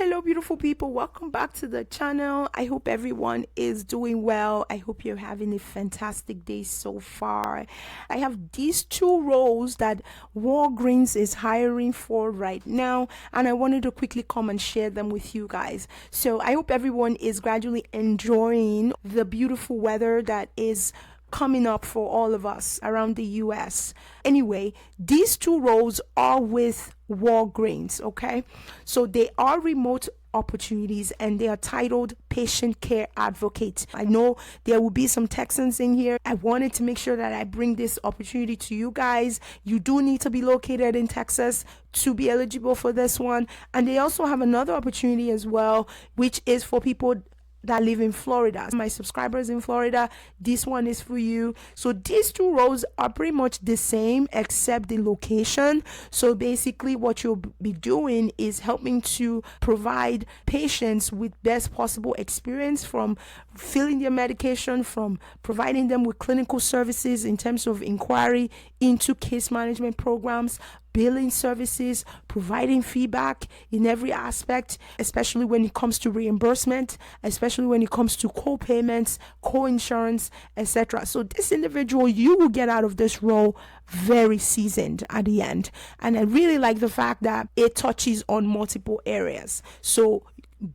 Hello, beautiful people. Welcome back to the channel. I hope everyone is doing well. I hope you're having a fantastic day so far. I have these two roles that Walgreens is hiring for right now, and I wanted to quickly come and share them with you guys. So I hope everyone is gradually enjoying the beautiful weather that is coming up for all of us around the US. Anyway, these two roles are with Walgreens, okay? So they are remote opportunities and they are titled patient care advocate. I know there will be some Texans in here. I wanted to make sure that I bring this opportunity to you guys. You do need to be located in Texas to be eligible for this one. And they also have another opportunity as well, which is for people that live in Florida. My subscribers in Florida, this one is for you. So these two roles are pretty much the same except the location. So basically what you'll be doing is helping to provide patients with best possible experience, from filling their medication, from providing them with clinical services in terms of inquiry into case management programs, billing services, providing feedback in every aspect, especially when it comes to reimbursement, especially when it comes to co-payments, co-insurance, etc. So this individual, you will get out of this role very seasoned at the end. And I really like the fact that it touches on multiple areas. So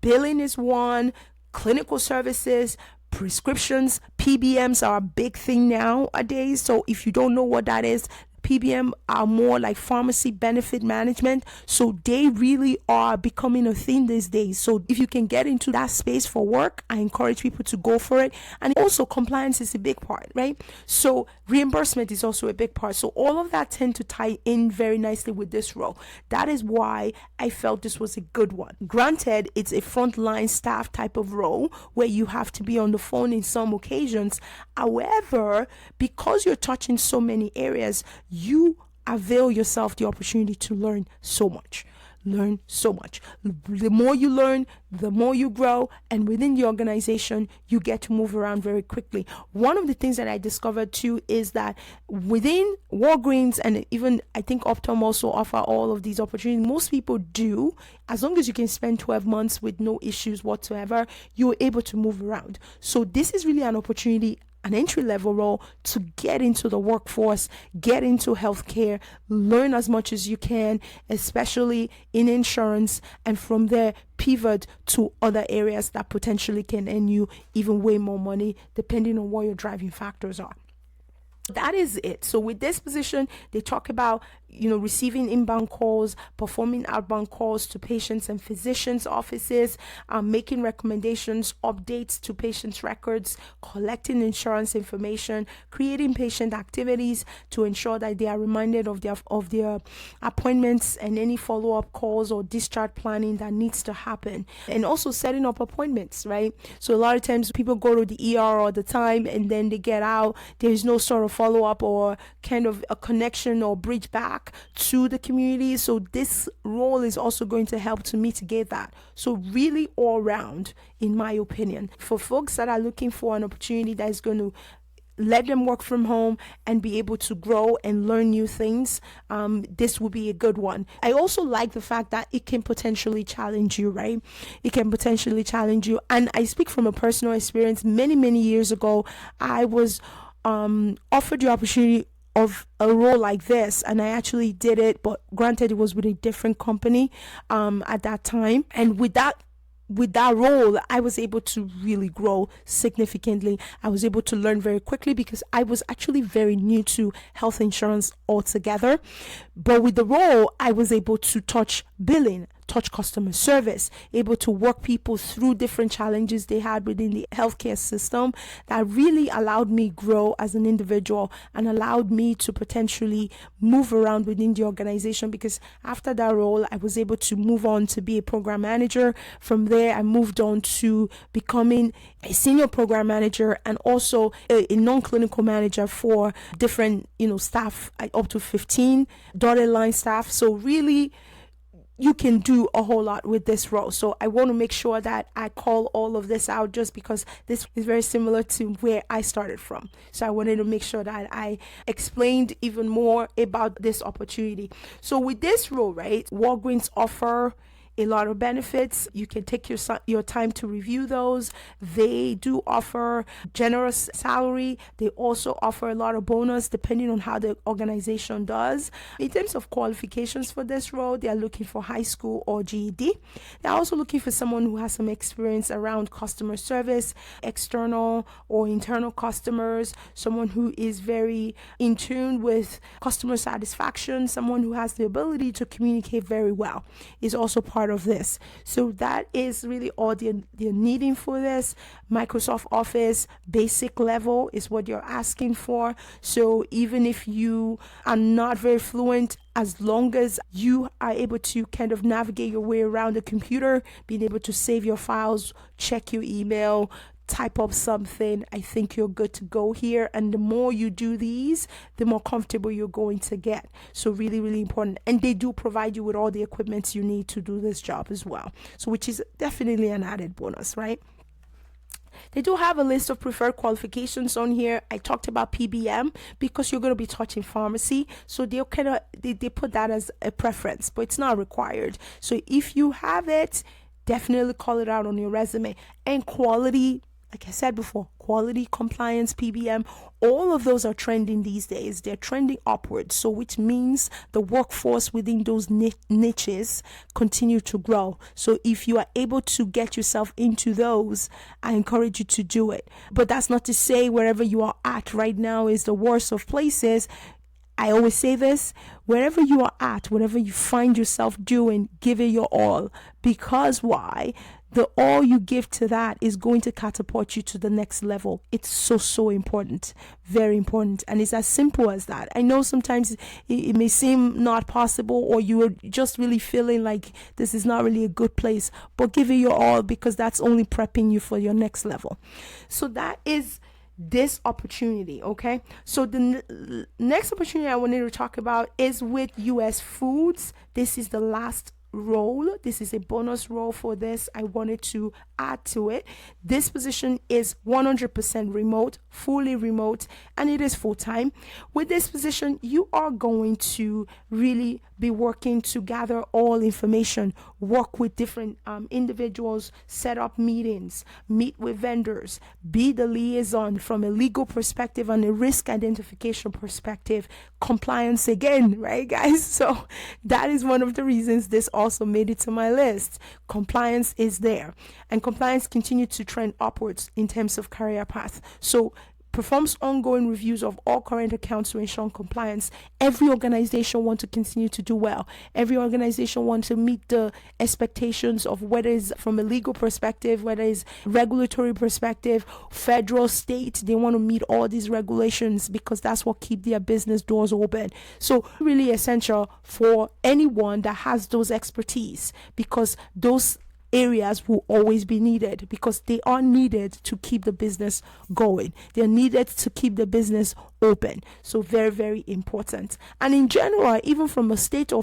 billing is one, clinical services, prescriptions, PBMs are a big thing nowadays. So if you don't know what that is, PBM are more like pharmacy benefit management. So they really are becoming a thing these days. So if you can get into that space for work, I encourage people to go for it. And also compliance is a big part, right? So reimbursement is also a big part. So all of that tend to tie in very nicely with this role. That is why I felt this was a good one. Granted, it's a frontline staff type of role where you have to be on the phone in some occasions. However, because you're touching so many areas, you avail yourself the opportunity to learn so much. The more you learn, the more you grow, and within the organization, you get to move around very quickly. One of the things that I discovered too is that within Walgreens, and even I think Optum also offer all of these opportunities, most people do, as long as you can spend 12 months with no issues whatsoever, you're able to move around. So this is really an opportunity, an entry-level role to get into the workforce, get into healthcare, learn as much as you can, especially in insurance, and from there pivot to other areas that potentially can earn you even way more money, depending on what your driving factors are. That is it. So with this position, they talk about, receiving inbound calls, performing outbound calls to patients and physicians' offices, making recommendations, updates to patients' records, collecting insurance information, creating patient activities to ensure that they are reminded of their appointments and any follow-up calls or discharge planning that needs to happen, and also setting up appointments, right? So a lot of times people go to the ER all the time and then they get out. There's no sort of follow-up or kind of a connection or bridge back to the community. So this role is also going to help to mitigate that. So really all round, in my opinion, for folks that are looking for an opportunity that is going to let them work from home and be able to grow and learn new things, this will be a good one. I also like the fact that it can potentially challenge you, right? It can potentially challenge you. And I speak from a personal experience. Many years ago, I was offered the opportunity of a role like this, and I actually did it, but granted it was with a different company at that time. And with that role, I was able to really grow significantly. I was able to learn very quickly because I was actually very new to health insurance altogether. But with the role, I was able to touch billing, touch customer service, able to work people through different challenges they had within the healthcare system. That really allowed me grow as an individual and allowed me to potentially move around within the organization, because after that role, I was able to move on to be a program manager. From there, I moved on to becoming a senior program manager and also a non-clinical manager for different, staff, up to 15 dotted line staff. So really, you can do a whole lot with this role. So I want to make sure that I call all of this out, just because this is very similar to where I started from. So I wanted to make sure that I explained even more about this opportunity. So with this role, right, Walgreens offer a lot of benefits. You can take your time to review those. They do offer generous salary. They also offer a lot of bonus depending on how the organization does. In terms of qualifications for this role, they are looking for high school or GED. They're also looking for someone who has some experience around customer service, external or internal customers, someone who is very in tune with customer satisfaction, someone who has the ability to communicate very well is also part of this. So that is really all they're needing for this. Microsoft Office basic level is what you're asking for. So even if you are not very fluent, as long as you are able to kind of navigate your way around the computer, being able to save your files, check your email, type up something, I think you're good to go here. And the more you do these, the more comfortable you're going to get. So really, really important. And they do provide you with all the equipment you need to do this job as well. So which is definitely an added bonus, right? They do have a list of preferred qualifications on here. I talked about PBM because you're going to be touching pharmacy. So they put that as a preference, but it's not required. So if you have it, definitely call it out on your resume. And quality, like I said before, quality, compliance, PBM, all of those are trending these days. They're trending upwards. So which means the workforce within those niches continue to grow. So if you are able to get yourself into those, I encourage you to do it. But that's not to say wherever you are at right now is the worst of places. I always say this, wherever you are at, whatever you find yourself doing, give it your all. Because why? The all you give to that is going to catapult you to the next level. It's so important, very important. And it's as simple as that. I know sometimes it may seem not possible, or you are just really feeling like this is not really a good place, but give it your all, because that's only prepping you for your next level. So that is this opportunity. Okay, so the next opportunity I wanted to talk about is with US Foods. This is the last role. This is a bonus role for this. I wanted to add to it. This position is 100% remote, fully remote, and it is full-time. With this position, you are going to really be working to gather all information, work with different individuals, set up meetings, meet with vendors, be the liaison from a legal perspective and a risk identification perspective, compliance again, right guys? So that is one of the reasons this also made it to my list. Compliance is there, and compliance continues to trend upwards in terms of career path. So performs ongoing reviews of all current accounts to ensure compliance. Every organization wants to continue to do well. Every organization wants to meet the expectations of whether it's from a legal perspective, whether it's regulatory perspective, federal, state. They want to meet all these regulations because that's what keeps their business doors open. So really essential for anyone that has those expertise, because those areas will always be needed, because they are needed to keep the business going. They're needed to keep the business open. So very, very important. And in general, even from a state or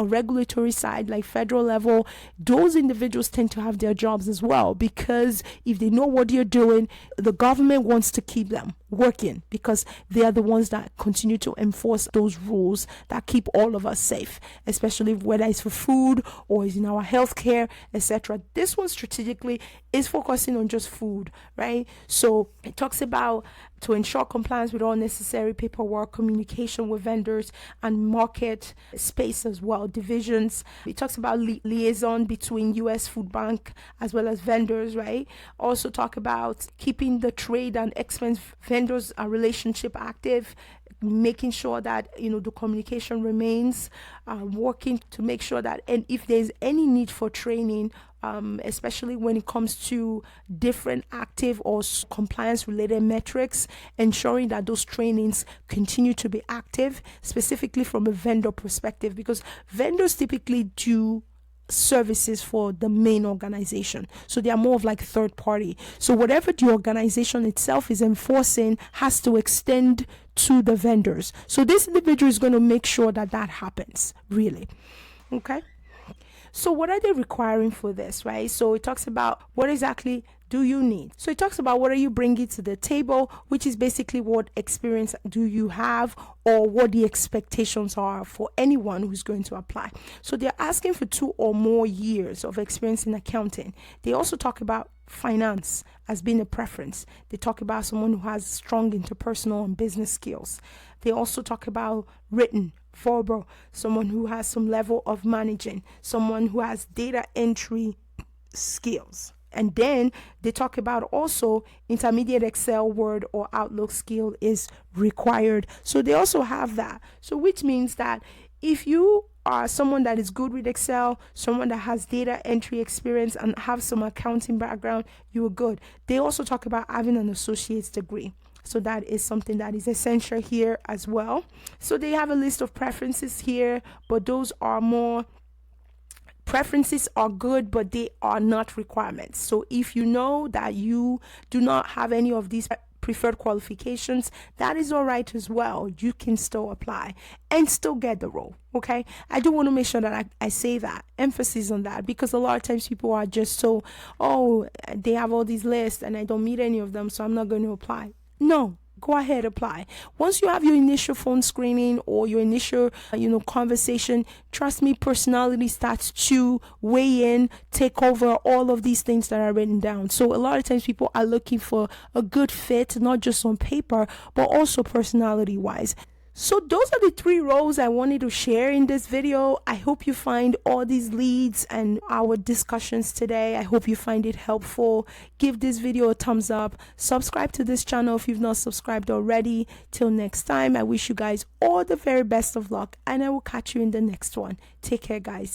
regulatory side, like federal level, those individuals tend to have their jobs as well, because if they know what you're doing, the government wants to keep them working, because they are the ones that continue to enforce those rules that keep all of us safe, especially whether it's for food or is in our healthcare, etc. This one strategically is focusing on just food, right? So it talks about to ensure compliance with all necessary paperwork, communication with vendors, and market space as well, divisions. It talks about liaison between US Food Bank as well as vendors, right? Also talk about keeping the trade and expense vendors relationship active, making sure that the communication remains, working to make sure that, and if there's any need for training, especially when it comes to different active or compliance related metrics, ensuring that those trainings continue to be active, specifically from a vendor perspective, because vendors typically do services for the main organization, so they are more of like third party. So whatever the organization itself is enforcing has to extend to the vendors. So this individual is going to make sure that that happens, really. Okay. So what are they requiring for this, right? So it talks about what exactly do you need. So it talks about what are you bringing to the table, which is basically what experience do you have or what the expectations are for anyone who's going to apply. So they're asking for 2 or more years of experience in accounting. They also talk about finance as being a preference. They talk about someone who has strong interpersonal and business skills. They also talk about written, verbal, someone who has some level of managing, someone who has data entry skills. And then they talk about also intermediate Excel, Word, or Outlook skill is required. So they also have that. So which means that if you are someone that is good with Excel, someone that has data entry experience and have some accounting background, you are good. They also talk about having an associate's degree. So that is something that is essential here as well. So they have a list of preferences here, but those are more preferences are good, but they are not requirements. So if you know that you do not have any of these preferred qualifications, that is all right as well. You can still apply and still get the role. Okay, I do want to make sure that I say that, emphasis on that, because a lot of times people are just so, oh, they have all these lists and I don't meet any of them, so I'm not going to apply. No, go ahead, apply. Once you have your initial phone screening or your initial conversation, trust me, personality starts to weigh in, take over all of these things that are written down. So a lot of times people are looking for a good fit, not just on paper but also personality wise. So those are the 3 roles I wanted to share in this video. I hope you find all these leads and our discussions today. I hope you find it helpful. Give this video a thumbs up. Subscribe to this channel if you've not subscribed already. Till next time, I wish you guys all the very best of luck and I will catch you in the next one. Take care, guys.